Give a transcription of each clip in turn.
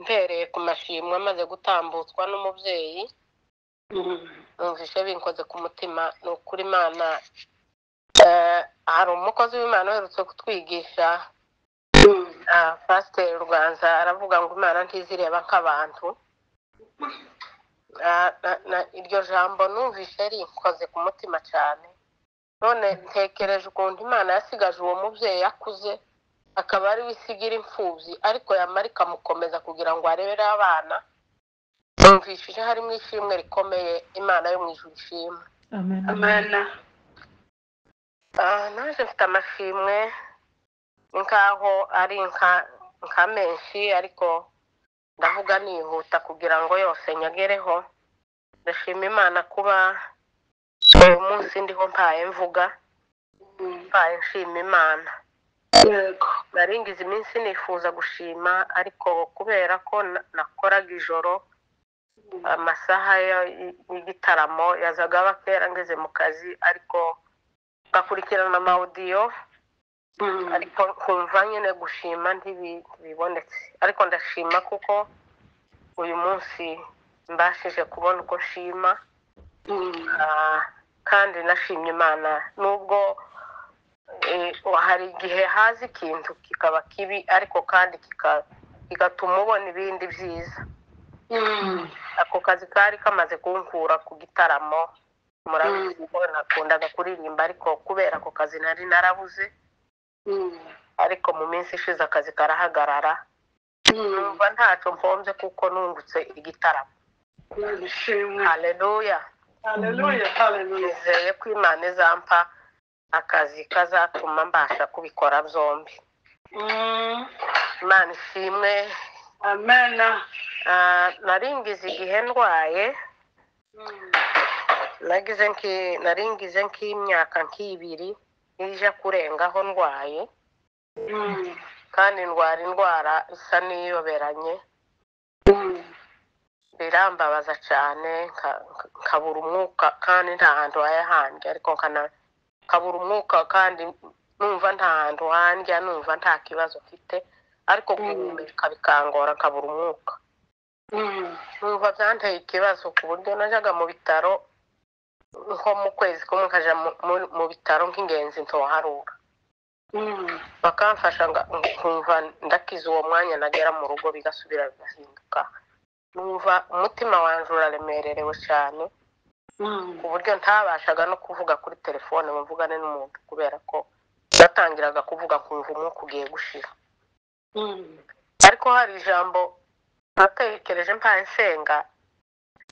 mpereye ku mashimwe amaze gutambutswa n'umubyeyi numvise binkoze ku mutima ni ukuri Imana hari umukozi w'Imana uherutse kutwigisha Pasiteri Rwanza aravuga ngo Imana ntizireba nk'abantu iryo jambo numvise rinkoze ku mutima cyane none ntekereje ukuntu Imana yasigaje uwo mubyeyi yakuze akaba ari wisigira imfubyi ariko yamara ikamukomeza kugira ngo arebere abana numvishije harimo ishimwe rikomeye Imana yo mu ijuru ishimwe amen naje mfite amashimwe nkaho ari nka menshi ariko ndavuga nihuta kugira ngo yose nyagereho ndashima Imana kuba uyu munsi ndiho mpaye mvuga mpaye nshima Imana yego naringize iminsi nifuza gushima ariko kubera ko nakoraga ijoro amasaha y'igitaramo yazaga bakera ngeze mu kazi ariko ngakurikirana amawudiyo ariko kumva nyine gushima ntibibonetse ariko ndashima kuko uyu munsi mbashije kubona uko nshima kandi nashimye Imana nubwo hari igihe hazi ikintu kikaba kibi ariko kandi kigatuma ubona ibindi byiza ako kazi kari kamaze kunkura ku gitaramo murabizi ko nakundaga kuririmba ariko kubera ako kazi nari narabuze ariko mu minsi ishize akazi karahagarara numva ntacyo mpombye kuko nungutse igitaramo haleluya nizeye ko Imana izampa akazi kazatuma mbasha kubikora byombi Imana ishimwe amen naringize igihe ndwaye naringize nk'imyaka nk'ibiri ije kurengaho ndwaye kandi ndwara indwara isa n'iyoberanye birambabaza cyane nkabura umwuka kandi nta hantu wayahambye ariko nkabura umwuka kandi numva nta hantu handya numva nta kibazo mfite ariko guhumeka bikangora nkabura umwuka numva byanteye ikibazo ku buryo najyaga mu bitaro nko mu kwezi kumwe nkajya mu bitaro nk'ingenzi ntoharura bakamfasha nkumva ndakiza uwo mwanya nagera mu rugo bigasubira bigahinduka numva umutima wanjye uraremererewe cyane ku buryo ntabashaga no kuvuga kuri telefone mvugane n'umuntu kubera ko natangiraga kuvuga kumva umwuka ugiye gushira ariko hari ijambo natekereje mpaye nsenga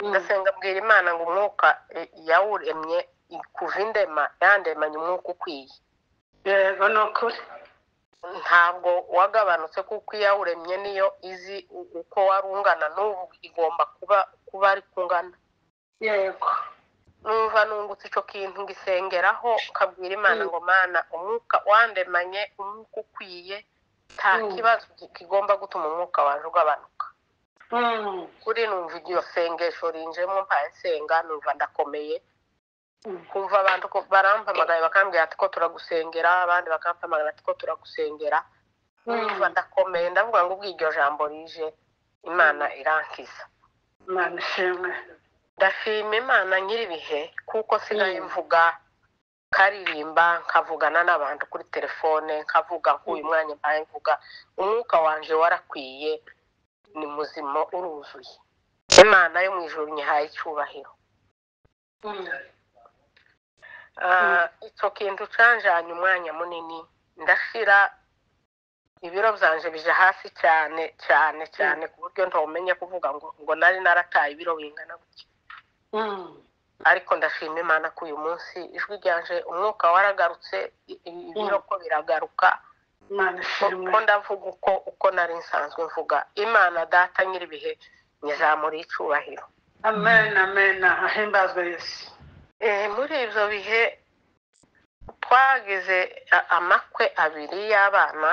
ndasenga mbwira Imana ngo umwuka yawuremye kuva indema yandemanye umwuka ukwiye yego nukuri ntabwo wagabanutse kuko iyawuremye niyo izi uko warungana n'ubu igomba kuba ari kungana yego numva nungutse icyo kintu ngisengeraho nkabwira Imana ngo Mana umwuka wandemanye umwuka ukwiye nta kibazo kigomba gutuma umwuka waje ugabanuka kuri numva iryo sengesho rinjemo mpaye nsenga numva ndakomeye kumva abantu barampamagaye bakambwira ati ko turagusengera abandi bakampamagara ati ko turagusengera numva ndakomeye ndavuga ngo ubwo iryo jambo rije Imana irankiza Imana ishimwe ndashima Imana nyiribihe kuko sigaye mvuga karirimba nkavugana n'abantu kuri telefone nkavuga nk'uyu mwanya mpaye mvuga umwuka wanje warakwiye ni muzima uruzuye Imana yo mu ijuru nyihaye icyubahiro icyo kintu canjanye umwanya munini ndashira ibiro byanje bije hasi cyane cyane cyane ku buryo ntomenye kuvuga ngo nari narataye ibiro bingana gutya ariko ndashima Imana ko uyu munsi ijwi ryanje umwuka waragarutse ibiro ko biragaruka ko ndavuga uko nari nsanzwe mvuga Imana data nyiribihe nyizamura icyubahiro amen amen ahimbazwe Yesu muri ibyo bihe twagize amakwe abiri y'abana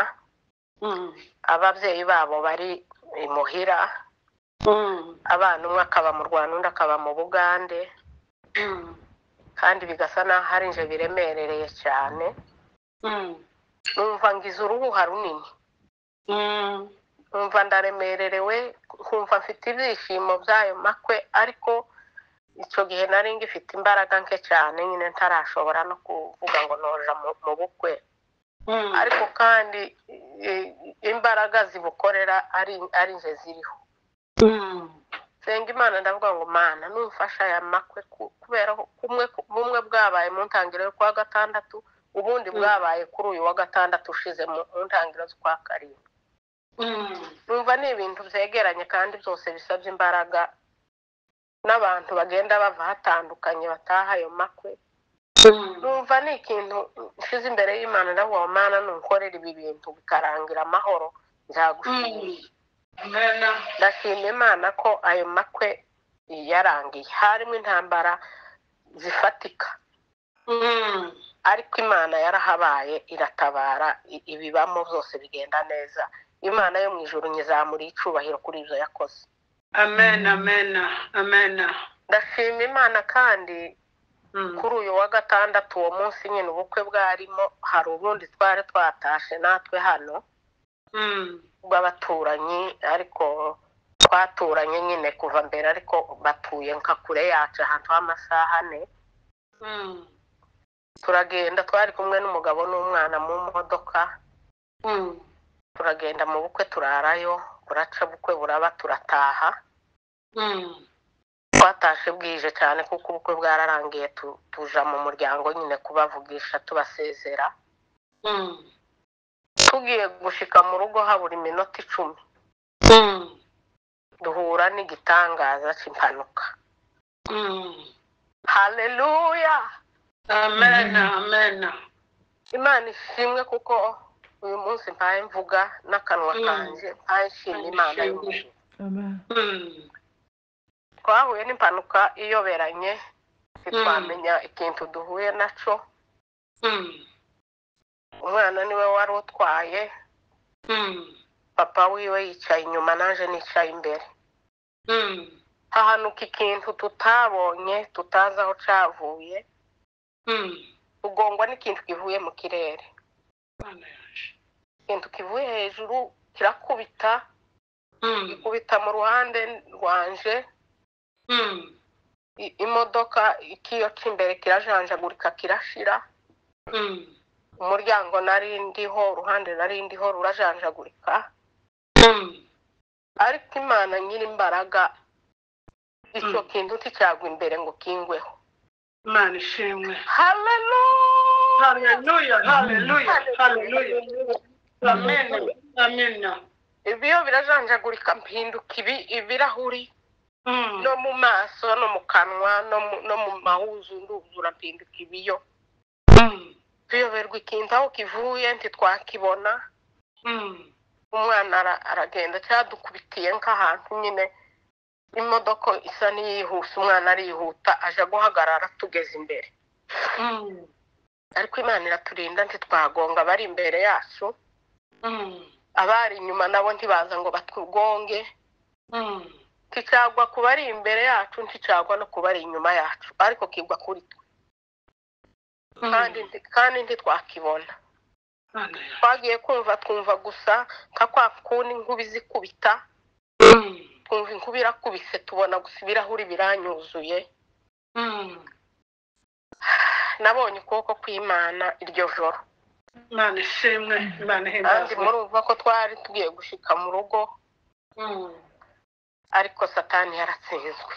ababyeyi babo bari imuhira abana umwe akaba mu Rwanda undi akaba mu Bugande kandi bigasa naho hari nje biremerereye cyane numva ngize uruhuha runini numva ndaremererewe nkumva mfite ibyishimo by'ayo makwe ariko icyo gihe nari ngifite imbaraga nke cyane nyine ntarashobora no kuvuga ngo noja mu bukwe ariko kandi imbaraga zibukorera ari nje ziriho senga Imana ndavuga ngo Mana numfasha aya makwe kubera bumwe bwabaye mu ntangiriro yo kwa gatandatu ubundi bwabaye kuri uyu wa gatandatu ushize mu ntangiriro z'ukwa karindwi numva ni ibintu byegeranye kandi byose bisabye imbaraga n'abantu bagenda bava hatandukanye bataha ayo makwe numva ni ikintu nshize imbere y'Imana ndavuga ngo Mana nunkorera ibi bintu bikarangira amahoro nzagushimira ndashima Imana ko ayo makwe yarangiye harimo intambara zifatika ariko Imana yarahabaye iratabara ibibamo byose bigenda neza Imana yo mu ijuru nyizamuriye icubahiro kuri ibyo yakoze amen amen amen ndashima Imana kandi kuri uyu wa gatandatu uwo munsi nyine ubukwe bwarimo hari ubundi twari twatashe natwe hano bw'abaturanyi ariko twaturanye nyine kuva mbere ariko batuye nka kure yacu ahantu h'amasaha ane turagenda twari kumwe n'umugabo n'umwana mu modoka turagenda mu bukwe turarayo buraca bukwe buraba turataha twatashe bwije cyane kuko ubukwe bwararangiye tuja mu muryango nyine kubavugisha tubasezera tugiye gushika mu rugo habura iminota 10 duhura n'igitangaza cy'impanuka haleluya amen amen Imana ishimwe kuko uyu munsi mpaye mvuga n'akanwa kanje mpaye nshima Imana y'ijuru twahuye n'impanuka iyoberanye ntitwamenya ikintu duhuye naco umwana niwe wari utwaye papa wiwe yicaye inyuma naje nicaye imbere hahanuka ikintu tutabonye tutazi aho cavuye tugongwa n'ikintu kivuye mu kirere ikintu kivuye hejuru kirakubita gikubita mu ruhande rwanje imodoka ikiyo cy'imbere kirajanjagurika kirashira umuryango nari ndiho uruhande nari ndiho rurajanjagurika ariko Imana nyiri imbaraga icyo kintu nticyagwa imbere ngo kingweho Imana ishimwe haleluya haleluya haleluya haleluya amen amen ibiyo birajanjagurika mpinduka ibirahuri no mu maso no mu kanwa no mu mahuzu nduzura mpinduka ibiyo tuyoberwa ikintu aho kivuye ntitwakibona umwana aragenda cyadukubitiye nk'ahantu nyine imodoka isa n'iyihuse umwana arihuta aje guhagarara tugeze imbere ariko Imana iraturinda ntitwagonga bari imbere yacu abari inyuma nabo ntibaza ngo batugonge kicagwa kuba ari imbere yacu nticagwa no kuba ari inyuma yacu ariko kigwa kuri twe kandi ntitwakibona twagiye twumva gusa nka kwa kundi inkubi zikubita twumva inkubi irakubise tubona gusa ibirahuri biranyuzuye nabonye ukuboko kw'Imana iryo joro Imana ishimwe Imana kandi ihimbaze murumva ko twari tugiye gushika mu rugo ariko Satani yaratsinzwe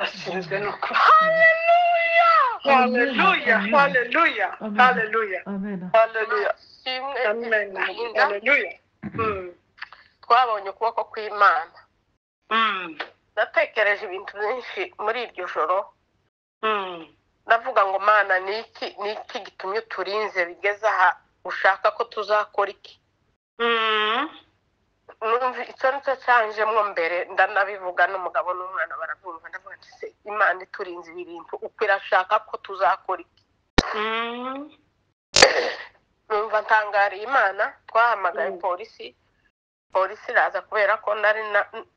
asinzwe nuko haleluya haleluya haleluya haleluya Amen. haleluya shimwe amen haleluya twabonye ukuboko kw'Imana natekereje ibintu byinshi muri iryo joro ndavuga ngo Mana niki gitumye turinze bigeze aha ushaka ko tuzakora iki numva icyo nicyo cyanjemo mbere ndanabivuga n'umugabo n'umwana barabyumva ndavuga nti se Imana iturinze ibi bintu uko irashaka ko tuzakora iki numva ntangariye Imana twahamagaye polisi iraza kubera ko nari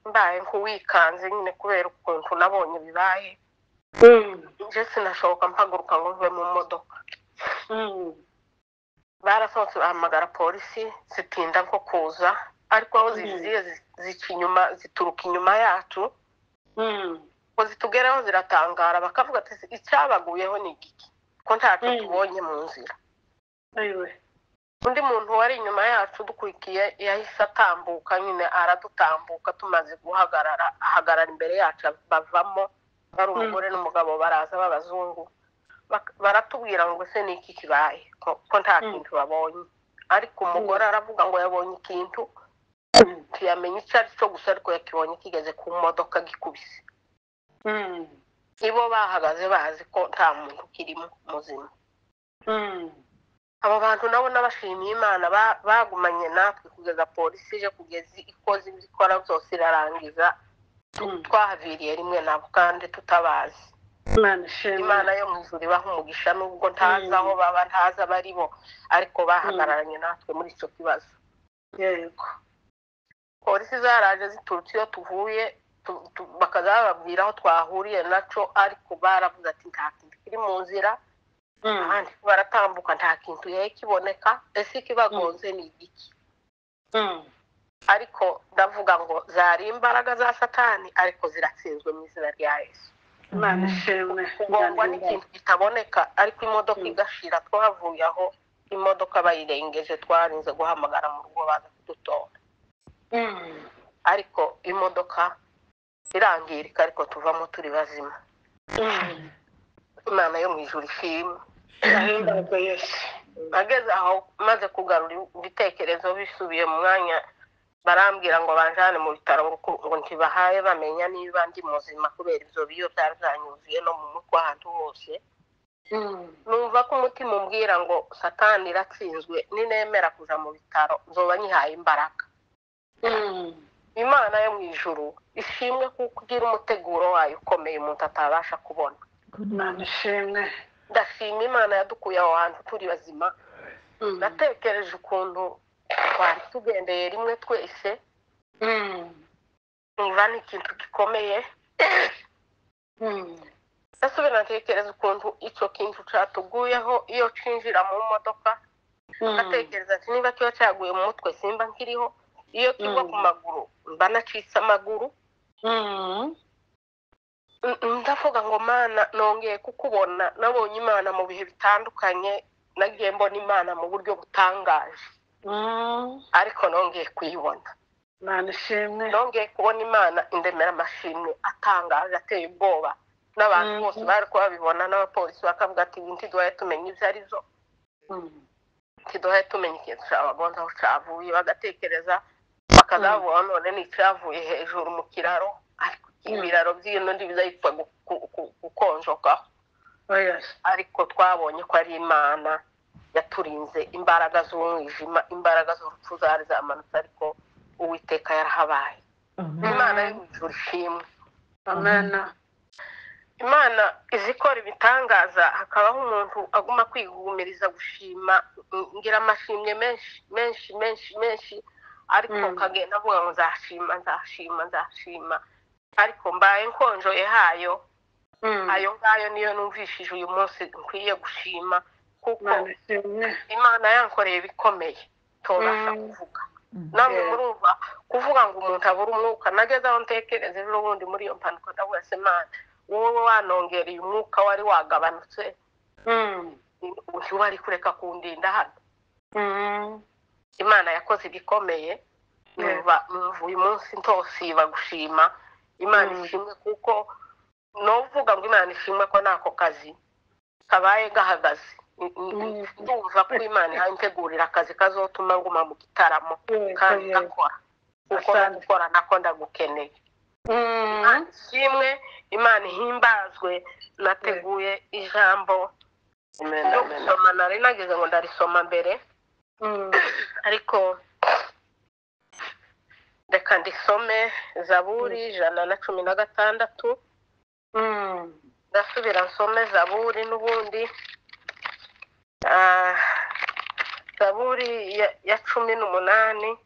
mbaye nk'uwikanze nyine kubera ukuntu nabonye bibaye nje sinashoboka mpaguruka ngo mve mu modoka barasohotse bahamagara polisi zitinda nko kuza ariko aho ziziye zica inyuma zituruka inyuma yacu ngo zitugeraho ziratangara bakavuga ati icyabaguyeho ni igiki ko ntacyo tubonye mu nzira. Undi muntu wari inyuma yacu dukurikiye yahise atambuka nyine aradutambuka tumaze guhagarara ahagarara imbere yacu bavamo bari umugore n'umugabo baraza b'abazungu baratubwira ngo se ni iki kibaye ko nta kintu babonye, ariko umugore aravuga ngo yabonye ikintu ntiyamenye icyo ari cyo gusa ariko yakibonye kigeze ku modoka gikubise. Ibo bahagaze bazi ko nta muntu kirimo muzima. Abo bantu nabo nabashimiye Imana bagumanye natwe kugeza polisi ije kugeza ikoze ibyo ikora byose irarangiza twahaviriye rimwe nabo kandi tutabazi. Imana yo mu ijuru ibaha umugisha nubwo ntazi aho baba ntazi abari bo ariko bahagararanye natwe muri icyo kibazo. Yego. Polisi zaraje ziturutse iyo tuvuye bakaza bababwira aho twahuriye naco ariko baravuze ati nta kintu kiri mu nzira. Ahandi baratambuka nta kintu yahe kiboneka ese ikibagonze ni igiki. Ariko ndavuga ngo zari imbaraga za Satani ariko ziratsinzwe mu izina rya Yesu. Imana ishimwe. Kugongwa n'ikintu kitaboneka ariko imodoka igashira twavuye aho imodoka bayirengeje twarinze guhamagara mu rugo baza kudutora. Ariko imodoka irangirika ariko tuvamo turi bazima. Imana yo mu ijuru ishimwe. Ageze aho maze kugarura ibitekerezo bisubiye mu mwanya barambwira ngo banjane mu bitaro ngo ntibahaye bamenya niba ndi muzima kubera ibyo biyo byari byanyuzuye no mu mutwe ahantu hose. Numva ko umutima umbwira ngo Satani iratsinzwe ninemera kuja mu bitaro nzoba nyihaye imbaraga. Imana yo mu ijuru ishimwe kuko ugira umuteguro wayo ukomeye umuntu atabasha kubona. Imana ishimwe. Ndashima Imana yadukuye aho hantu turi bazima. Natekereje ukuntu twari tugendeye rimwe twese. Numva ni ikintu gikomeye. Ndasubira ntekereza ukuntu icyo kintu cyatuguyeho iyo cinjira mu modoka. Ndatekereza ati niba kiba cyaguye mu mutwe simba nkiriho. Iyo kigwa ku maguru mba nacitse amaguru. Ndavuga ngo Mana nongeye kukubona nabonye Imana mu bihe bitandukanye nagiye mbona Imana mu buryo butangaje. Ariko nongeye kuyibona. Imana ishimwe. Nongeye kubona Imana indemera amashimwe atangaje ateye ubwoba n'abantu bose bari kubabibona n'abapolisi bakavuga ati ntiduhaye tumenya ibyo ari byo. Ntiduhaye tumenya ikintu cyabagonze aho cyavuye bagatekereza bakazabona none n'icyavuye hejuru mu kiraro ariko ibiraro by'ino ntibizahita gukonjokaho. Ariko twabonye ko ari Imana yaturinze imbaraga z'umwijima imbaraga z'urupfu zari zamanutse ariko Uwiteka yarahabaye. Imana y'ijuru ishimwe. Amen. Imana izikora ibitangaza hakabaho umuntu aguma kwigumiriza gushima ngira amashimwe menshi ariko kagenda avuga ngo nzashima ariko mbaye nkonjoye hayo ayo ngayo niyo numvishije uyu munsi nkwiye gushima kuko Imana yankoreye ibikomeye tobasha kuvuga. Namwe murumva kuvuga ngo umuntu abura umwuka nageze aho ntekereza ejo bundi muri iyo mpanuka ndavuga se Mana wowe wanongereye umwuka wari wagabanutse ntiwari kureka kundinda hano. Imana yakoze ibikomeye numva uyu munsi ntosiba gushima Imana ishimwe kuko novuga ngo Imana ishimwe ko nako kazi kabaye gahagaze. Ndumva ko Imana yantegurira akazi kazotuma nguma mu gitaramo kandi gakora kuko gukora nako ndagukeneye. Ishimwe Imana ihimbazwe. Nateguye ijambo ryo gusoma nari nagize ngo ndarisoma mbere ariko reka ndisome Zaburi 116. Ndasubira nsome Zaburi n'ubundi Zaburi ya 18.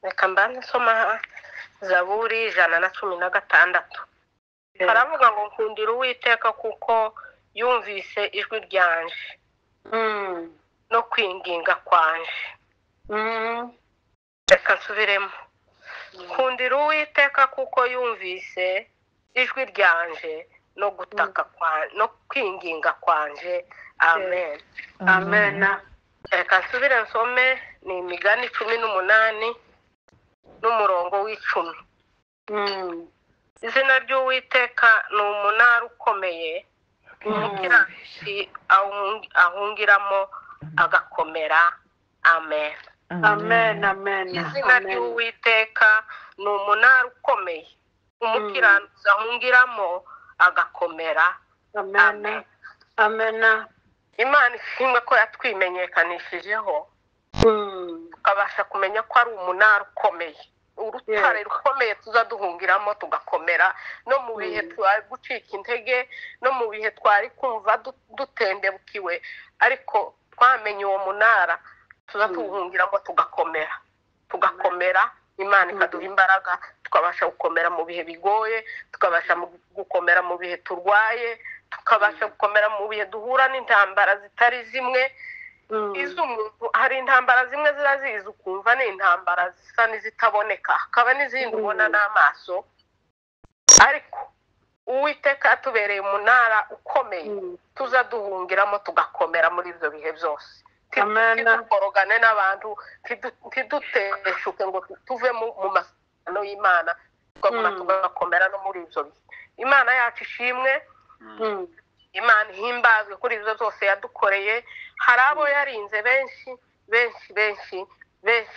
Reka mbanze nsoma Zaburi 116. Haravuga ngo nkundira Uwiteka kuko yumvise ijwi ryanje no kwinginga kwanje. Reka nsubiremo. Kundira Uwiteka kuko yumvise ijwi ryanje no gutaka no kwinginga kwanje. Amen. Amen. Reka nsubire nsome. Ni Imigani 18 n'umurongo w'10. Izina ry'Uwiteka ni umunara ukomeye, umukiranutsi ahungiramo agakomera. Amen. Amen. Amen. Izina ry'Uwiteka ni umunara ukomeye, umukiranutsi ahungiramo agakomera. Amen. Amen. Imana ishimwe ko yatwimenyekanishijeho tukabasha kumenya ko ari umunara ukomeye, urutare rukomeye tuzaduhungiramo tugakomera no mu bihe twari gucika intege, no mu bihe twari kumva dutendebukiwe, ariko twamenye uwo munara tuzatuhungiramo tugakomera. Imana ikaduha imbaraga tukabasha gukomera mu bihe bigoye, tukabasha gukomera mu bihe turwaye, tukabasha gukomera mu bihe duhura n'intambara zitari zimwe. Iz'umuntu hari intambara zimwe ziraziza ukumva ni intambara zisa n'izitaboneka, hakaba n'izindi ubona n'amaso, ariko Uwiteka yatubereye umunara ukomeye tuzaduhungiramo tugakomera muri ibyo bihe byose. Tidukorogane n'abantu, tiduteshuke ngo tuve mu masezerano y'Imana, tugakomera no muri ibyo bihe. Imana yacu ishimwe, Imana ihimbazwe kuri ibyo byose yadukoreye. Hari abo yarinze benshi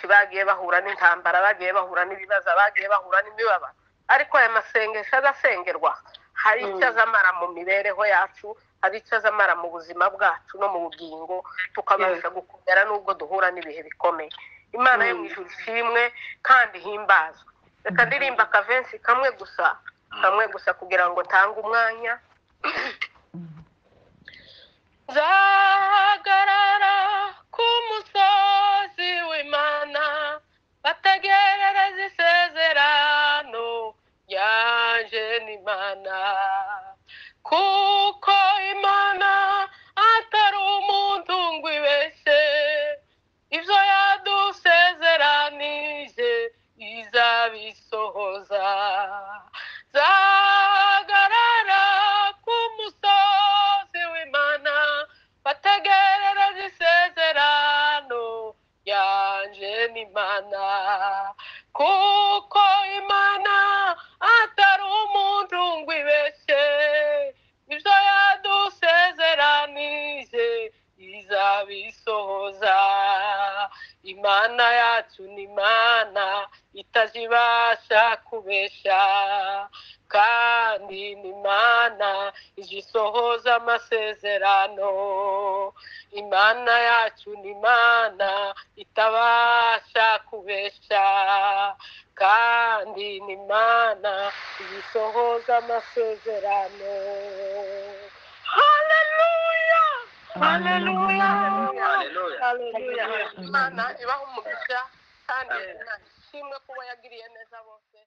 bagiye bahura n'intambara, bagiye bahura n'ibibazo, bagiye bahura n'imibabaro, ariko aya masengesho azasengerwa hari icyo azamara mu mibereho yacu, hari icyo azamara mu buzima bwacu no mu bugingo, tukabasha gukomera nubwo duhura n'ibihe bikomeye. Imana yo mu ijuru ishimwe kandi ihimbazwe. Reka ndirimba akavensi kamwe gusa kugira ngo ntange umwanya. Zahagarara ku musozi w'Imana, bategerereza isezerano yanje n'Imana, kuko Imana atari umuntu ngo ibeshe, ibyo yadusezeranije izabisohoza. Zahagarara ku musozi w'Imana, bategerereza isezerano yanje n'Imana, kuko Imana atari umuntu ngo ibeshe, ibyo yadusezeranije izabisohoza. Imana yacu ni Imana itazibasha kubesha, kandi ni Imana izisohoza amasezerano. Imana yacu ni Imana itabasha kubesha, kandi ni Imana izisohoza amasezerano. Haleluya, haleluya, haleluya. Imana ibaha umugisha kandi ishimwe kuba yagiriye neza bose.